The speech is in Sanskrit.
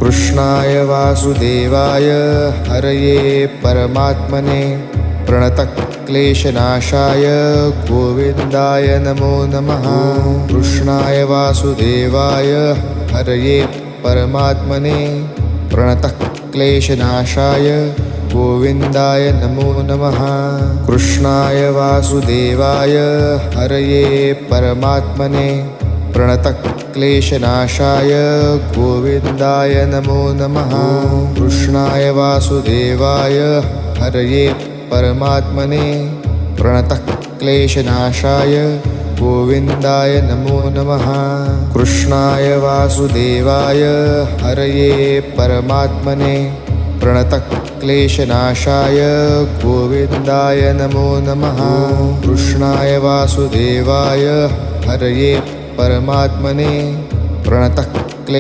कृष्णाय वासुदेवाय हरये परमात्मने प्रणतक्लेशनाशाय गोविन्दाय नमो नमः। कृष्णाय वासुदेवाय हरये परमात्मने प्रणतक्लेशनाशाय गोविन्दाय नमो नमः। कृष्णाय वासुदेवाय हरये परमात्मने प्रणतक्लेशनाशाय गोविन्दाय नमो नमः। कृष्णाय वासुदेवाय हरये परमात्मने प्रणतक्लेशनाशाय गोविन्दाय नमो नमः। कृष्णाय वासुदेवाय हरये परमात्मने प्रणतक्लेशनाशाय गोविन्दाय नमो नमः। कृष्णाय वासुदेवाय हरये परमात्मने प्रणतक्लेशनाशाय